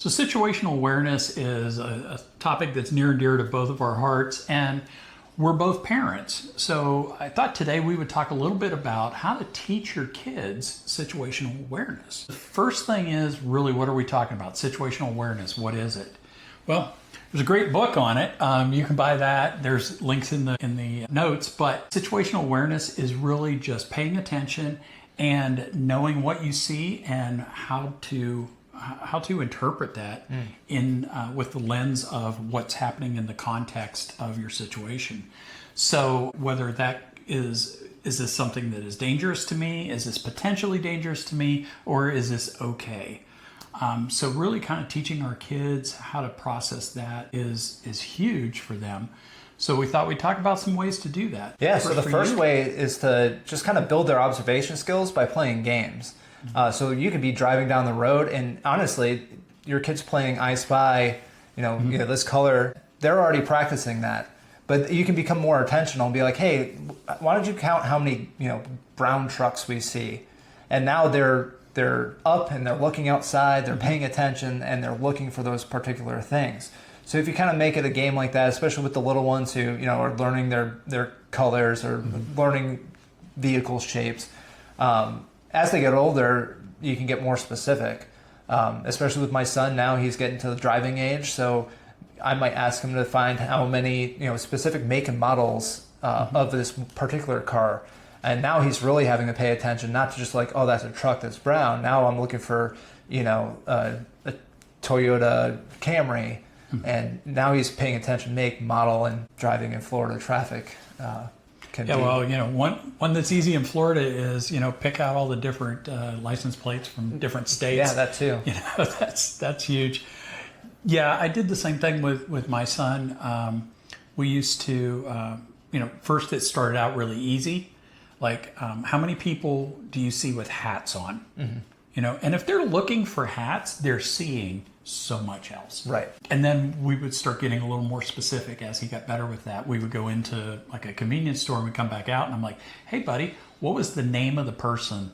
So situational awareness is a topic that's near and dear to both of our hearts, and we're both parents. So I thought today we would talk a little bit about how to teach your kids situational awareness. The first thing is really, what are we talking about? Situational awareness, what is it? Well, there's a great book on it. You can buy that. There's links in the notes, but situational awareness is really just paying attention and knowing what you see and how to interpret that in with the lens of what's happening in the context of your situation. So whether that is this something that is dangerous to me? Is this potentially dangerous to me? Or is this okay? So really kind of teaching our kids how to process that is huge for them. So we thought we'd talk about some ways to do that. Yeah, so the first way is to just kind of build their observation skills by playing games. So you could be driving down the road, and honestly, your kid's playing I Spy, this color, they're already practicing that. But you can become more intentional and be like, hey, why don't you count how many, brown trucks we see? And now they're up and they're looking outside, they're paying attention, and they're looking for those particular things. So if you kind of make it a game like that, especially with the little ones who, are learning their colors or learning vehicle shapes, as they get older, you can get more specific. Especially with my son now, he's getting to the driving age, so I might ask him to find how many, specific make and models of this particular car. And now he's really having to pay attention, not to just like, oh, that's a truck that's brown. Now I'm looking for, a Toyota Camry. And now he's paying attention, make, model, and driving in Florida traffic. One that's easy in Florida is, pick out all the different license plates from different states. Yeah, that too. That's huge. Yeah, I did the same thing with my son. We used to, first it started out really easy. Like, how many people do you see with hats on? And if they're looking for hats, they're seeing so much else. Right. And then we would start getting a little more specific as he got better with that. We would go into like a convenience store and we'd come back out and I'm like, hey buddy, what was the name of the person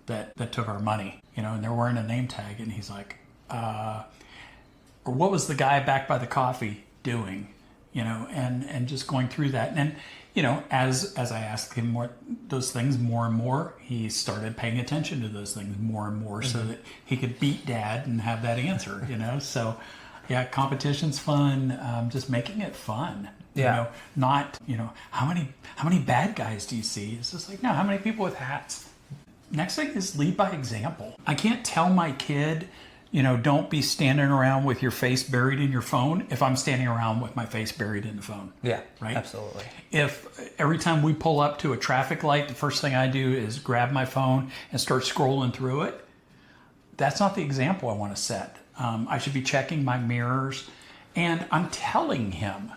that took our money? And they're wearing a name tag, and he's like, or what was the guy back by the coffee doing? And just going through that. And as I asked him those things more and more, he started paying attention to those things more and more, so that he could beat dad and have that answer, So, yeah, competition's fun. Just making it fun. Yeah. Not, how many bad guys do you see? It's just like, no, how many people with hats? Next thing is lead by example. I can't tell my kid, don't be standing around with your face buried in your phone if I'm standing around with my face buried in the phone. Yeah, right? Absolutely. If every time we pull up to a traffic light, the first thing I do is grab my phone and start scrolling through it, that's not the example I want to set. I should be checking my mirrors, and I'm telling him,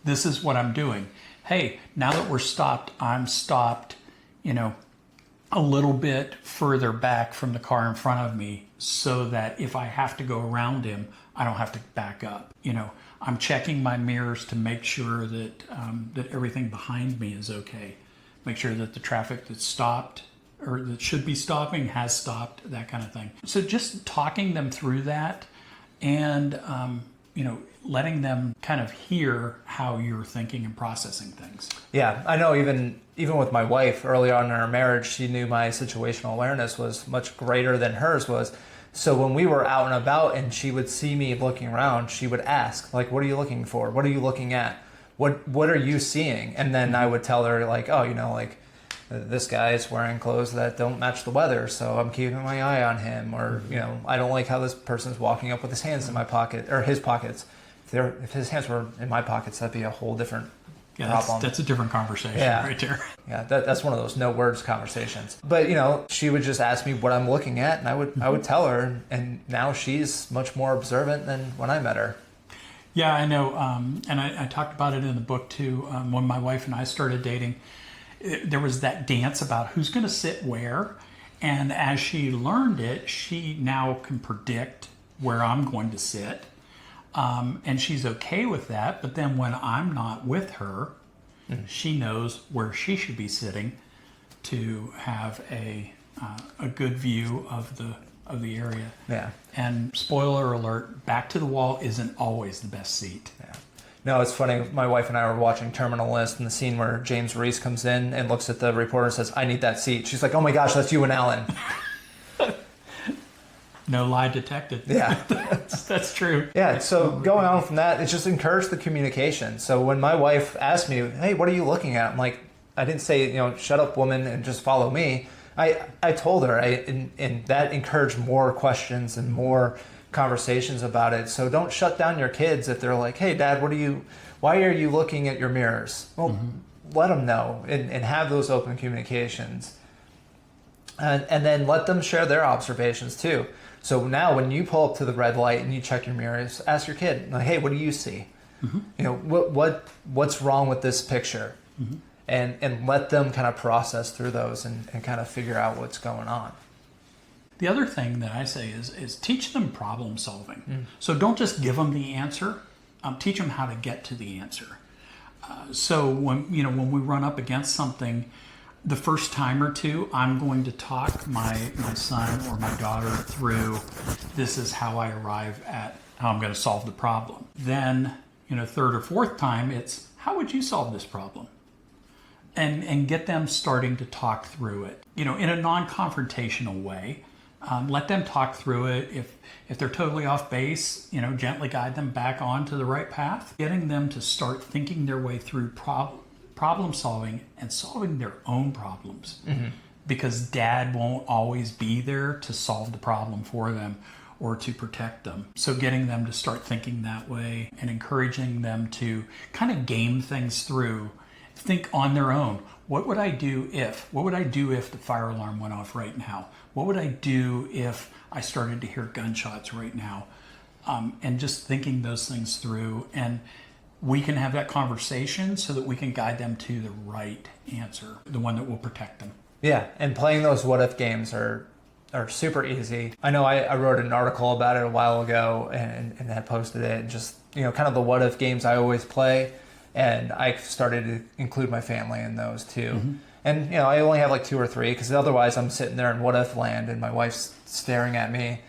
this is what I'm doing. Hey, now that we're stopped, I'm stopped, a little bit further back from the car in front of me, so that if I have to go around him, I don't have to back up. I'm checking my mirrors to make sure that that everything behind me is okay. Make sure that the traffic that's stopped or that should be stopping has stopped, that kind of thing. So just talking them through that, and letting them kind of hear how you're thinking and processing things. Yeah, I know even with my wife early on in our marriage, she knew my situational awareness was much greater than hers was. So when we were out and about and she would see me looking around, she would ask, like, what are you looking for? What are you looking at? What are you seeing? And then I would tell her, like, oh, this guy is wearing clothes that don't match the weather, so I'm keeping my eye on him. Or, I don't like how this person's walking up with his hands in my pocket, or his pockets. If his hands were in my pockets, that'd be a whole different problem. That's a different conversation right there. Yeah, that's one of those no words conversations. But she would just ask me what I'm looking at, and I would tell her, and now she's much more observant than when I met her. Yeah, I know, and I talked about it in the book too. When my wife and I started dating, there was that dance about who's going to sit where, and as she learned it, she now can predict where I'm going to sit. And she's okay with that, but then when I'm not with her, she knows where she should be sitting to have a good view of of the area. Yeah. And spoiler alert, back to the wall isn't always the best seat. Yeah. No, it's funny. My wife and I were watching Terminal List, and the scene where James Reese comes in and looks at the reporter and says, "I need that seat." She's like, "Oh my gosh, that's you and Alan." No lie detected. Yeah. That's true. Yeah, so going on from that, it's just encourage the communication. So when my wife asked me, "Hey, what are you looking at?" I'm like, I didn't say, shut up, woman, and just follow me. I told her, and that encouraged more questions and more conversations about it. So don't shut down your kids if they're like, "Hey, Dad, why are you looking at your mirrors?" Well, let them know and have those open communications. And then let them share their observations too. So now when you pull up to the red light and you check your mirrors, ask your kid, like, "Hey, what do you see? What's wrong with this picture?" And let them kind of process through those and kind of figure out what's going on. The other thing that I say is teach them problem solving. So don't just give them the answer. Teach them how to get to the answer. So when we run up against something, the first time or two, I'm going to talk my son or my daughter through, this is how I arrive at how I'm going to solve the problem. Then, third or fourth time, it's, how would you solve this problem? And get them starting to talk through it, in a non-confrontational way. Let them talk through it. If they're totally off base, gently guide them back onto the right path. Getting them to start thinking their way through problem solving and solving their own problems. Because Dad won't always be there to solve the problem for them or to protect them. So getting them to start thinking that way and encouraging them to kind of game things through. Think on their own. What would I do if the fire alarm went off right now? What would I do if I started to hear gunshots right now? And just thinking those things through. And we can have that conversation so that we can guide them to the right answer, the one that will protect them. Yeah, and playing those what-if games are super easy. I know I wrote an article about it a while ago and had posted it. Just, kind of the what-if games I always play. And I started to include my family in those too. And, I only have like 2 or 3 because otherwise I'm sitting there in what if land and my wife's staring at me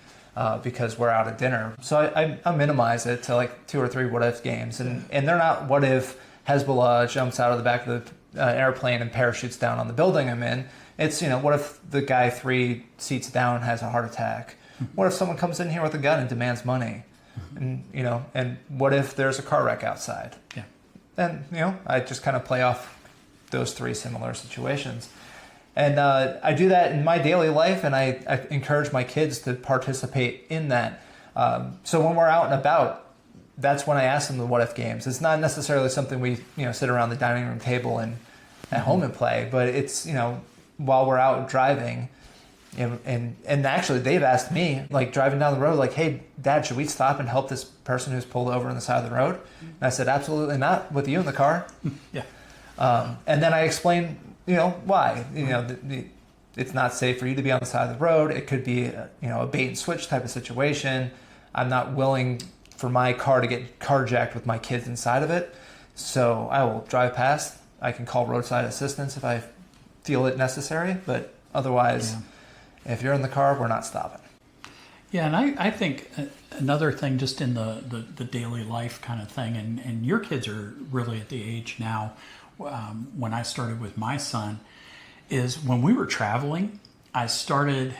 because we're out at dinner. So I minimize it to like 2 or 3 what if games. And they're not what if Hezbollah jumps out of the back of the airplane and parachutes down on the building I'm in. It's, what if the guy 3 seats down has a heart attack? What if someone comes in here with a gun and demands money? And, and what if there's a car wreck outside? Yeah. And, I just kind of play off those 3 similar situations. And I do that in my daily life, and I encourage my kids to participate in that. So when we're out and about, that's when I ask them the what-if games. It's not necessarily something we, sit around the dining room table and at home and play, but it's, while we're out driving. And actually, they've asked me, like driving down the road, like, "Hey, Dad, should we stop and help this person who's pulled over on the side of the road?" And I said, "Absolutely not, with you in the car." Yeah. And then I explained, why. It's not safe for you to be on the side of the road. It could be, a bait and switch type of situation. I'm not willing for my car to get carjacked with my kids inside of it. So I will drive past. I can call roadside assistance if I feel it necessary, but otherwise... Yeah. If you're in the car, we're not stopping. Yeah, and I think another thing just in the daily life kind of thing, and your kids are really at the age now, when I started with my son, is when we were traveling, I started,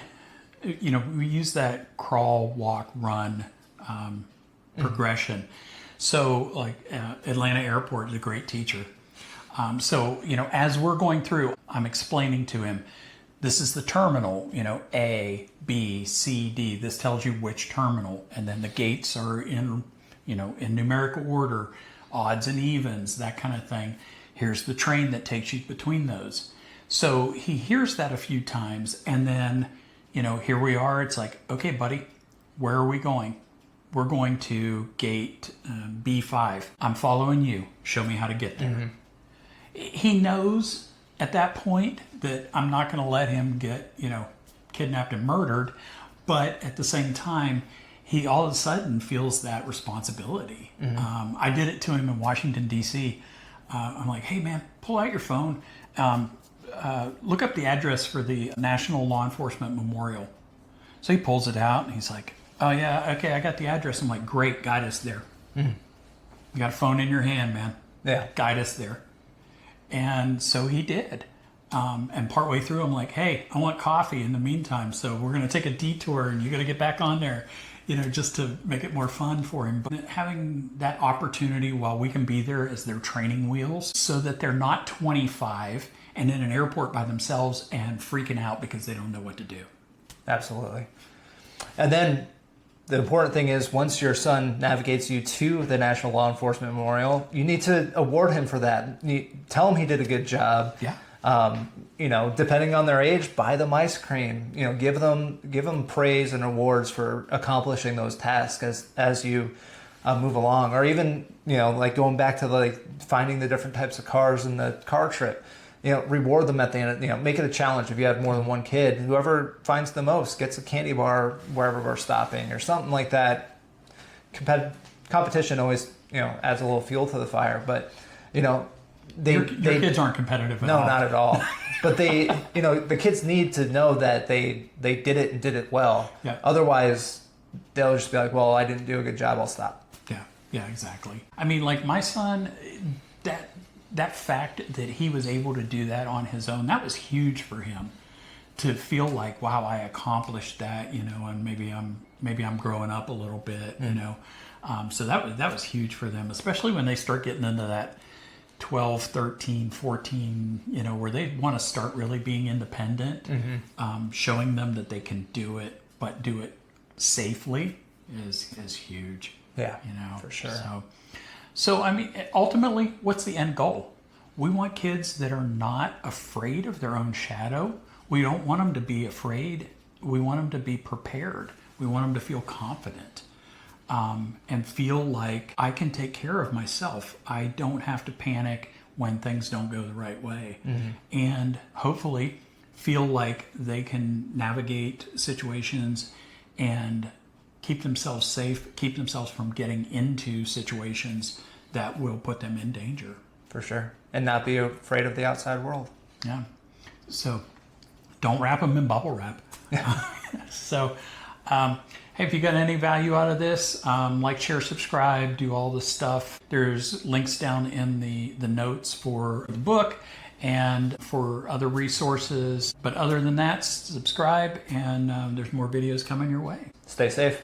we use that crawl, walk, run progression. So like Atlanta Airport is a great teacher. So, as we're going through, I'm explaining to him, this is the terminal, A, B, C, D. This tells you which terminal. And then the gates are in numerical order, odds and evens, that kind of thing. Here's the train that takes you between those. So he hears that a few times. And then, here we are. It's like, okay, buddy, where are we going? We're going to gate B5. I'm following you. Show me how to get there. He knows at that point that I'm not going to let him get, kidnapped and murdered. But at the same time, he all of a sudden feels that responsibility. I did it to him in Washington, D.C. I'm like, hey, man, pull out your phone. Look up the address for the National Law Enforcement Memorial. So he pulls it out and he's like, oh yeah, okay, I got the address. I'm like, great, guide us there. You got a phone in your hand, man. Yeah. Guide us there. And so he did. And partway through, I'm like, hey, I want coffee in the meantime. So we're going to take a detour and you got to get back on there, just to make it more fun for him. But having that opportunity while we can be there as their training wheels so that they're not 25 and in an airport by themselves and freaking out because they don't know what to do. Absolutely. And then the important thing is once your son navigates you to the National Law Enforcement Memorial, you need to award him for that. Tell him he did a good job. Yeah. Depending on their age, buy them ice cream. Give them praise and awards for accomplishing those tasks as you move along. Or even like going back to finding the different types of cars in the car trip. Reward them at the end. Make it a challenge. If you have more than one kid, whoever finds the most gets a candy bar wherever we're stopping or something like that. Competition always adds a little fuel to the fire, but your kids aren't competitive at all. No, not at all. But the kids need to know that they did it and did it well. Yeah. Otherwise, they'll just be like, well, I didn't do a good job, I'll stop. Yeah, exactly. I mean, like my son, that fact that he was able to do that on his own, that was huge for him. To feel like, wow, I accomplished that, and maybe I'm growing up a little bit, So that was huge for them, especially when they start getting into that 12, 13, 14, where they want to start really being independent. Showing them that they can do it, but do it safely is huge. Yeah, for sure. So, I mean, ultimately, what's the end goal? We want kids that are not afraid of their own shadow. We don't want them to be afraid. We want them to be prepared. We want them to feel confident and feel like I can take care of myself. I don't have to panic when things don't go the right way. And hopefully feel like they can navigate situations and keep themselves safe, keep themselves from getting into situations that will put them in danger. For sure. And not be afraid of the outside world. Yeah. So don't wrap them in bubble wrap. So, hey, if you got any value out of this, like, share, subscribe, do all this stuff. There's links down in the notes for the book and for other resources. But other than that, subscribe, and there's more videos coming your way. Stay safe.